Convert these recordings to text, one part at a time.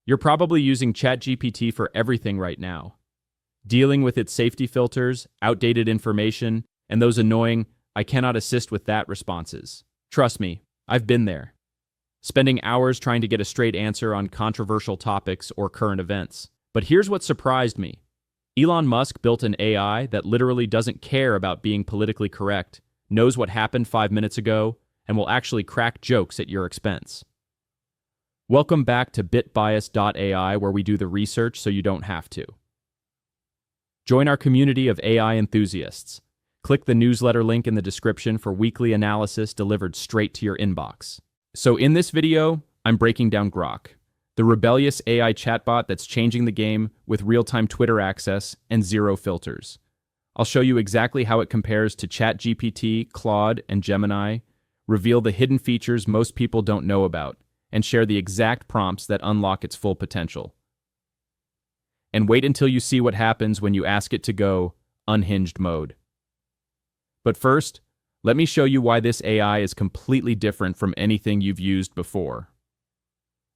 You're probably using ChatGPT for everything right now, dealing with its safety filters, outdated information, and those annoying "I cannot assist with that" responses. Trust me, I've been there, spending hours trying to get a straight answer on controversial topics or current events. But here's what surprised me. Elon Musk built an AI that literally doesn't care about being politically correct, knows what happened 5 minutes ago, and will actually crack jokes at your expense. Welcome back to bitbiased.ai, where we do the research so you don't have to. Join our community of AI enthusiasts. Click the newsletter link in the description for weekly analysis delivered straight to your inbox. So in this video, I'm breaking down Grok, the Rebellious AI chatbot that's changing the game with real-time Twitter access and zero filters. I'll show you exactly how it compares to ChatGPT, Claude, and Gemini, reveal the hidden features most people don't know about, and share the exact prompts that unlock its full potential. And wait until you see what happens when you ask it to go unhinged mode. But first, let me show you why this AI is completely different from anything you've used before.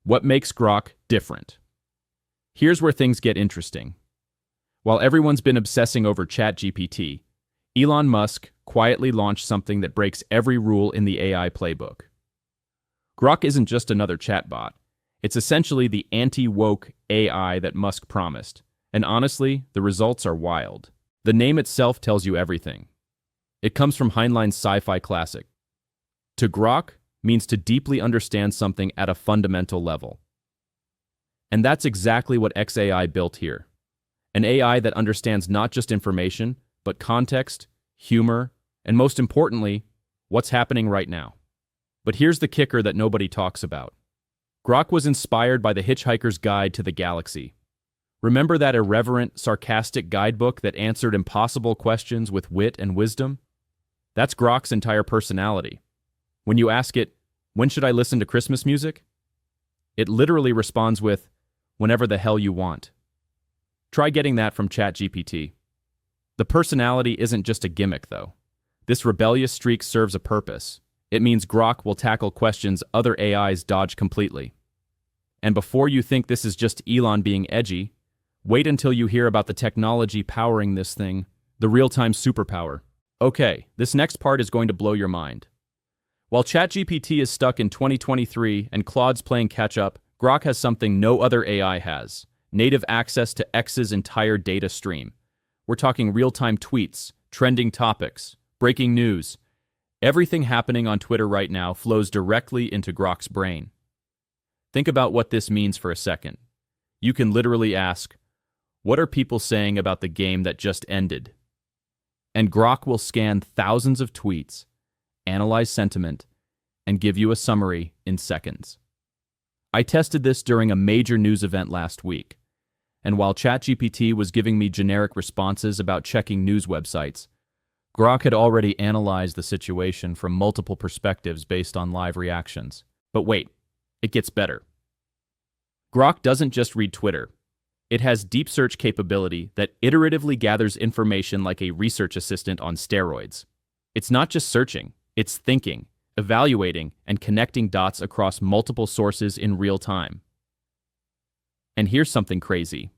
What makes Grok different? Here's where things get interesting. While everyone's been obsessing over ChatGPT, Elon Musk quietly launched something that breaks every rule in the AI playbook. Grok isn't just another chatbot. It's essentially the anti-woke AI that Musk promised. And honestly, the results are wild. The name itself tells you everything. It comes from Heinlein's sci-fi classic. To Grok means to deeply understand something at a fundamental level. And that's exactly what XAI built here. An AI that understands not just information, but context, humor, and most importantly, what's happening right now. But here's the kicker that nobody talks about. Grok was inspired by The Hitchhiker's Guide to the Galaxy. Remember that irreverent, sarcastic guidebook that answered impossible questions with wit and wisdom? That's Grok's entire personality. When you ask it, "When should I listen to Christmas music?" it literally responds with, "Whenever the hell you want." Try getting that from ChatGPT. The personality isn't just a gimmick, though. This rebellious streak serves a purpose. It means Grok will tackle questions other AIs dodge completely. And before you think this is just Elon being edgy, wait until you hear about the technology powering this thing, the real-time superpower. Okay, this next part is going to blow your mind. While ChatGPT is stuck in 2023 and Claude's playing catch-up, Grok has something no other AI has: native access to X's entire data stream. We're talking real-time tweets, trending topics, breaking news. Everything happening on Twitter right now flows directly into Grok's brain. Think about what this means for a second. You can literally ask, "What are people saying about the game that just ended?" And Grok will scan thousands of tweets, analyze sentiment, and give you a summary in seconds. I tested this during a major news event last week, and while ChatGPT was giving me generic responses about checking news websites, Grok had already analyzed the situation from multiple perspectives based on live reactions. But wait, it gets better. Grok doesn't just read Twitter. It has deep search capability that iteratively gathers information like a research assistant on steroids. It's not just searching, it's thinking, evaluating, and connecting dots across multiple sources in real time. And here's something crazy.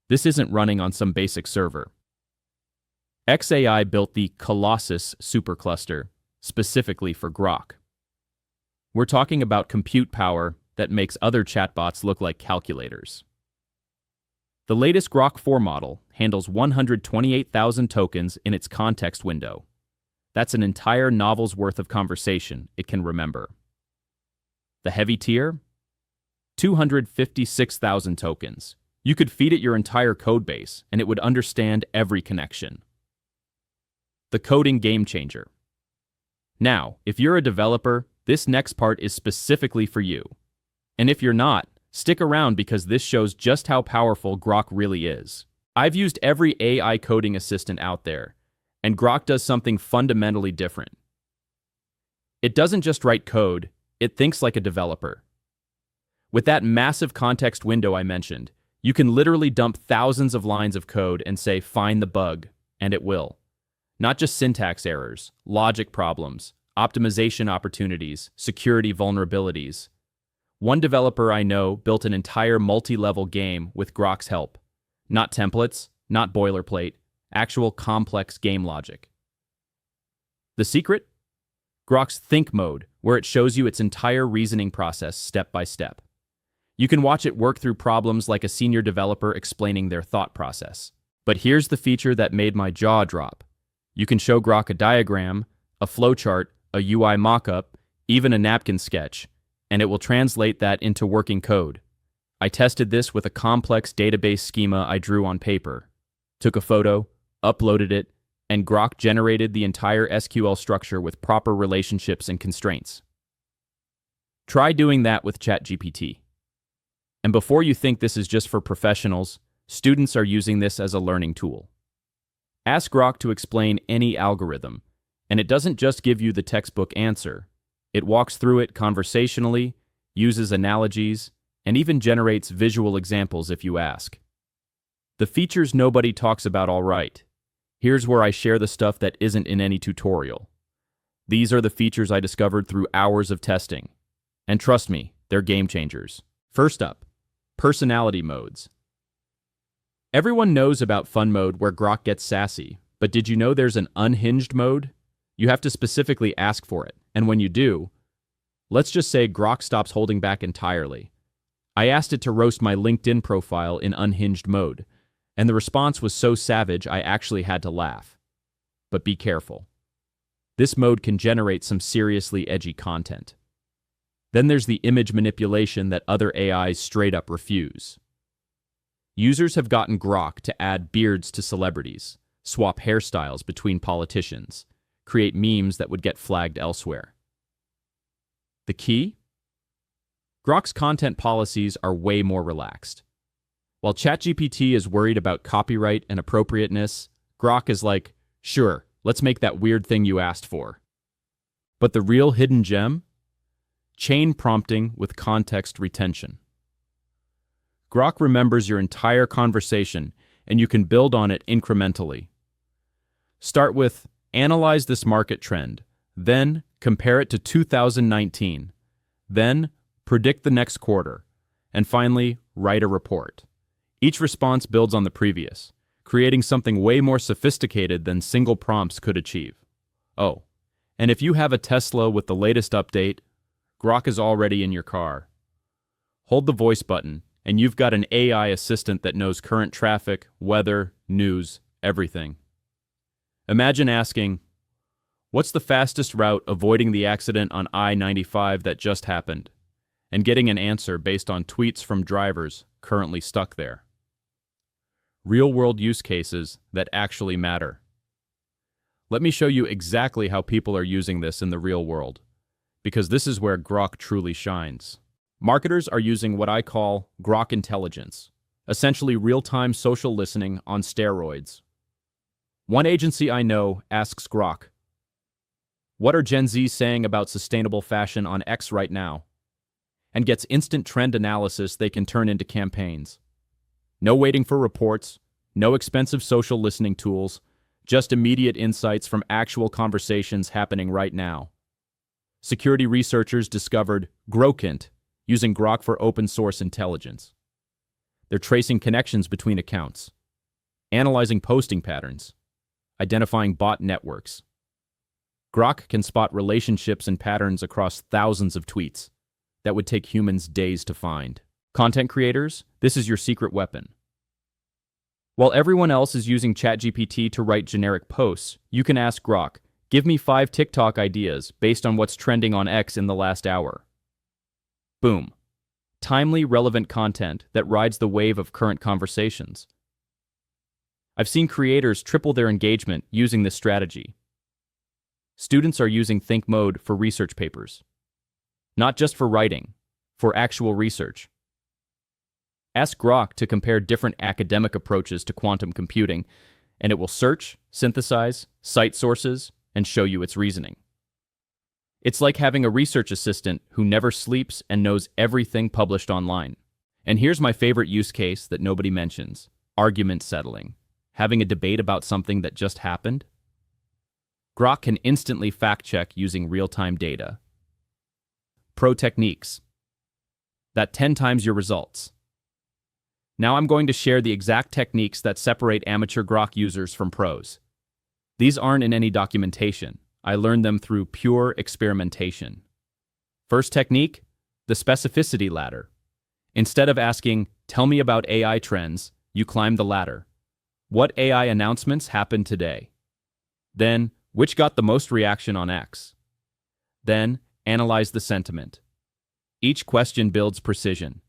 This isn't running on some basic server. XAI built the Colossus supercluster specifically for Grok. We're talking about compute power that makes other chatbots look like calculators. The latest Grok 4 model handles 128,000 tokens in its context window. That's an entire novel's worth of conversation it can remember. The heavy tier? 256,000 tokens. You could feed it your entire codebase, and it would understand every connection. The coding game changer. Now, if you're a developer, this next part is specifically for you. And if you're not, stick around because this shows just how powerful Grok really is. I've used every AI coding assistant out there, and Grok does something fundamentally different. It doesn't just write code, it thinks like a developer. With that massive context window I mentioned, you can literally dump thousands of lines of code and say, "Find the bug," and it will. Not just syntax errors, logic problems, optimization opportunities, security vulnerabilities. One developer I know built an entire multi-level game with Grok's help. Not templates, not boilerplate, actual complex game logic. The secret? Grok's Think mode, where it shows you its entire reasoning process step by step. You can watch it work through problems like a senior developer explaining their thought process. But here's the feature that made my jaw drop. You can show Grok a diagram, a flowchart, a UI mockup, even a napkin sketch, and it will translate that into working code. I tested this with a complex database schema I drew on paper. Took a photo, uploaded it, and Grok generated the entire SQL structure with proper relationships and constraints. Try doing that with ChatGPT. And before you think this is just for professionals, students are using this as a learning tool. Ask Grok to explain any algorithm, and it doesn't just give you the textbook answer. It walks through it conversationally, uses analogies, and even generates visual examples if you ask. The features nobody talks about, all right. Here's where I share the stuff that isn't in any tutorial. These are the features I discovered through hours of testing. And trust me, they're game changers. First up, personality modes. Everyone knows about fun mode where Grok gets sassy, but did you know there's an unhinged mode? You have to specifically ask for it, and when you do, let's just say Grok stops holding back entirely. I asked it to roast my LinkedIn profile in unhinged mode, and the response was so savage I actually had to laugh. But be careful. This mode can generate some seriously edgy content. Then there's the image manipulation that other AIs straight up refuse. Users have gotten Grok to add beards to celebrities, swap hairstyles between politicians, create memes that would get flagged elsewhere. The key? Grok's content policies are way more relaxed. While ChatGPT is worried about copyright and appropriateness, Grok is like, sure, let's make that weird thing you asked for. But the real hidden gem? Chain prompting with context retention. Grok remembers your entire conversation, and you can build on it incrementally. Start with, analyze this market trend, then compare it to 2019, then predict the next quarter, and finally, write a report. Each response builds on the previous, creating something way more sophisticated than single prompts could achieve. Oh, and if you have a Tesla with the latest update, Grok is already in your car. Hold the voice button, and you've got an AI assistant that knows current traffic, weather, news, everything. Imagine asking, what's the fastest route avoiding the accident on I-95 that just happened? And getting an answer based on tweets from drivers currently stuck there. Real-world use cases that actually matter. Let me show you exactly how people are using this in the real world, because this is where Grok truly shines. Marketers are using what I call Grok intelligence, essentially real-time social listening on steroids. One agency I know asks Grok, what are Gen Z saying about sustainable fashion on X right now? And gets instant trend analysis they can turn into campaigns. No waiting for reports, no expensive social listening tools, just immediate insights from actual conversations happening right now. Security researchers discovered Grokint using Grok for open source intelligence. They're tracing connections between accounts, analyzing posting patterns, identifying bot networks. Grok can spot relationships and patterns across thousands of tweets that would take humans days to find. Content creators, this is your secret weapon. While everyone else is using ChatGPT to write generic posts, you can ask Grok, give me 5 TikTok ideas based on what's trending on X in the last hour. Boom. Timely, relevant content that rides the wave of current conversations. I've seen creators triple their engagement using this strategy. Students are using Think mode for research papers. Not just for writing, for actual research. Ask Grok to compare different academic approaches to quantum computing, and it will search, synthesize, cite sources, and show you its reasoning. It's like having a research assistant who never sleeps and knows everything published online. And here's my favorite use case that nobody mentions: argument settling. Having a debate about something that just happened? Grok can instantly fact-check using real-time data. Pro techniques. That 10 times your results. Now I'm going to share the exact techniques that separate amateur Grok users from pros. These aren't in any documentation. I learned them through pure experimentation. First technique, the specificity ladder. Instead of asking, "Tell me about AI trends," you climb the ladder. What AI announcements happened today? Then, which got the most reaction on X? Then, analyze the sentiment. Each question builds precision.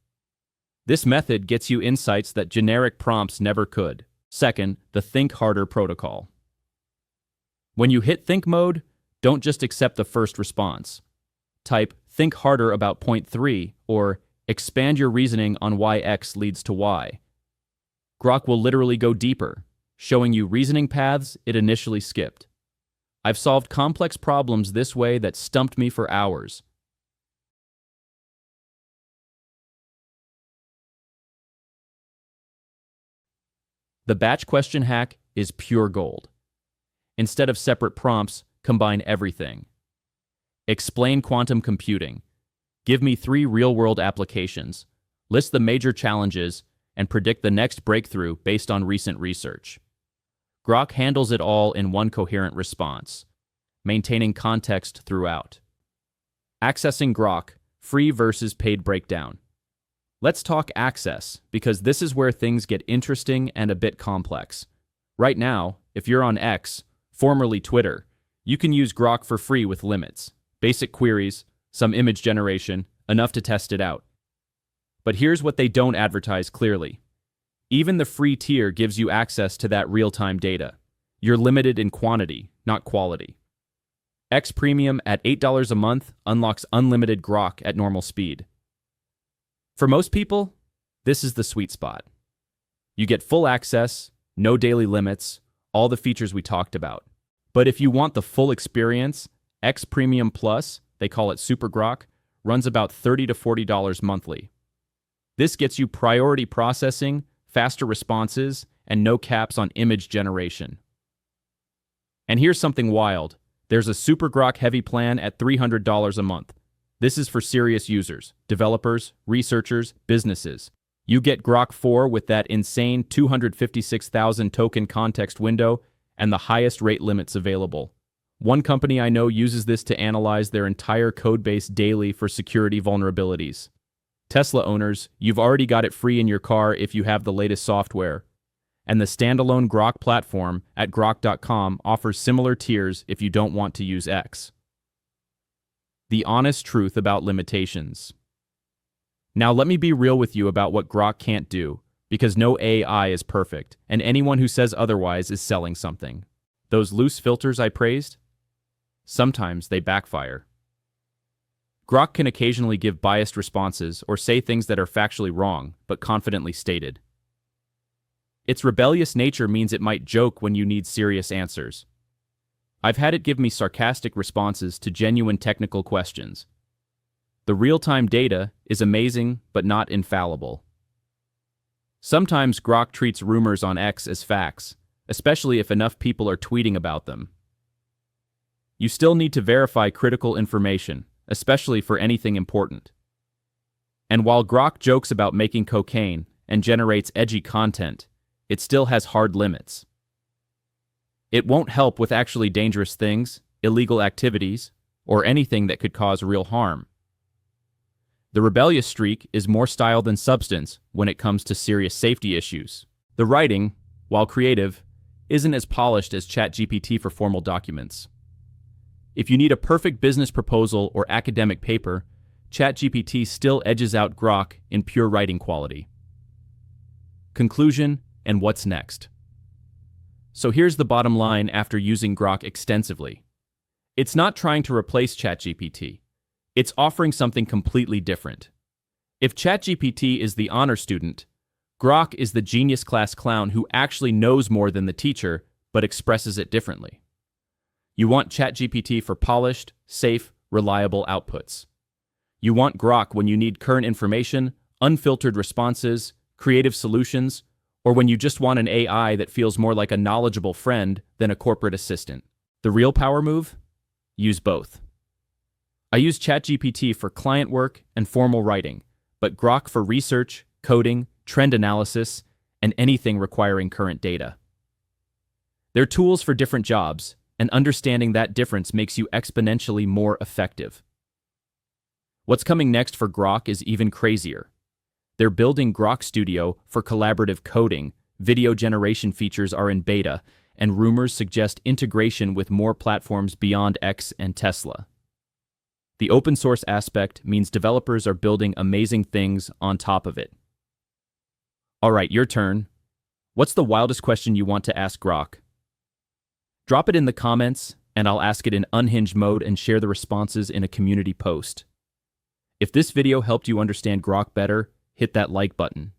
This method gets you insights that generic prompts never could. Second, the think harder protocol. When you hit think mode, don't just accept the first response. Type think harder about point 3 or expand your reasoning on why X leads to Y. Grok will literally go deeper, showing you reasoning paths it initially skipped. I've solved complex problems this way that stumped me for hours. The batch question hack is pure gold. Instead of separate prompts, combine everything. Explain quantum computing. Give me 3 real-world applications. List the major challenges and predict the next breakthrough based on recent research. Grok handles it all in one coherent response, maintaining context throughout. Accessing Grok, free versus paid breakdown. Let's talk access, because this is where things get interesting and a bit complex. Right now, if you're on X, formerly Twitter, you can use Grok for free with limits, basic queries, some image generation, enough to test it out. But here's what they don't advertise clearly. Even the free tier gives you access to that real-time data. You're limited in quantity, not quality. X Premium at $8 a month unlocks unlimited Grok at normal speed. For most people, this is the sweet spot. You get full access, no daily limits, all the features we talked about. But if you want the full experience, X Premium Plus, they call it Super Grok, runs about $30 to $40 monthly. This gets you priority processing, faster responses, and no caps on image generation. And here's something wild. There's a Super Grok Heavy plan at $300 a month. This is for serious users, developers, researchers, businesses. You get Grok 4 with that insane 256,000 token context window and the highest rate limits available. One company I know uses this to analyze their entire codebase daily for security vulnerabilities. Tesla owners, you've already got it free in your car if you have the latest software. And the standalone Grok platform at grok.com offers similar tiers if you don't want to use X. The honest truth about limitations. Now let me be real with you about what Grok can't do, because no AI is perfect, and anyone who says otherwise is selling something. Those loose filters I praised? Sometimes they backfire. Grok can occasionally give biased responses or say things that are factually wrong, but confidently stated. Its rebellious nature means it might joke when you need serious answers. I've had it give me sarcastic responses to genuine technical questions. The real-time data is amazing, but not infallible. Sometimes Grok treats rumors on X as facts, especially if enough people are tweeting about them. You still need to verify critical information, especially for anything important. And while Grok jokes about making cocaine and generates edgy content, it still has hard limits. It won't help with actually dangerous things, illegal activities, or anything that could cause real harm. The rebellious streak is more style than substance when it comes to serious safety issues. The writing, while creative, isn't as polished as ChatGPT for formal documents. If you need a perfect business proposal or academic paper, ChatGPT still edges out Grok in pure writing quality. Conclusion and what's next. So here's the bottom line after using Grok extensively. It's not trying to replace ChatGPT. It's offering something completely different. If ChatGPT is the honor student, Grok is the genius class clown who actually knows more than the teacher, but expresses it differently. You want ChatGPT for polished, safe, reliable outputs. You want Grok when you need current information, unfiltered responses, creative solutions, or when you just want an AI that feels more like a knowledgeable friend than a corporate assistant. The real power move? Use both. I use ChatGPT for client work and formal writing, but Grok for research, coding, trend analysis, and anything requiring current data. They're tools for different jobs, and understanding that difference makes you exponentially more effective. What's coming next for Grok is even crazier. They're building Grok Studio for collaborative coding, video generation features are in beta, and rumors suggest integration with more platforms beyond X and Tesla. The open source aspect means developers are building amazing things on top of it. All right, your turn. What's the wildest question you want to ask Grok? Drop it in the comments, and I'll ask it in unhinged mode and share the responses in a community post. If this video helped you understand Grok better, hit that like button.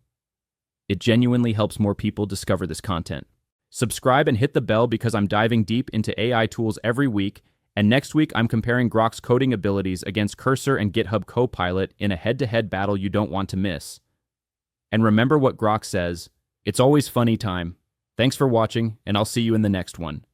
It genuinely helps more people discover this content. Subscribe and hit the bell because I'm diving deep into AI tools every week, and next week I'm comparing Grok's coding abilities against Cursor and GitHub Copilot in a head-to-head battle you don't want to miss. And remember what Grok says, it's always funny time. Thanks for watching, and I'll see you in the next one.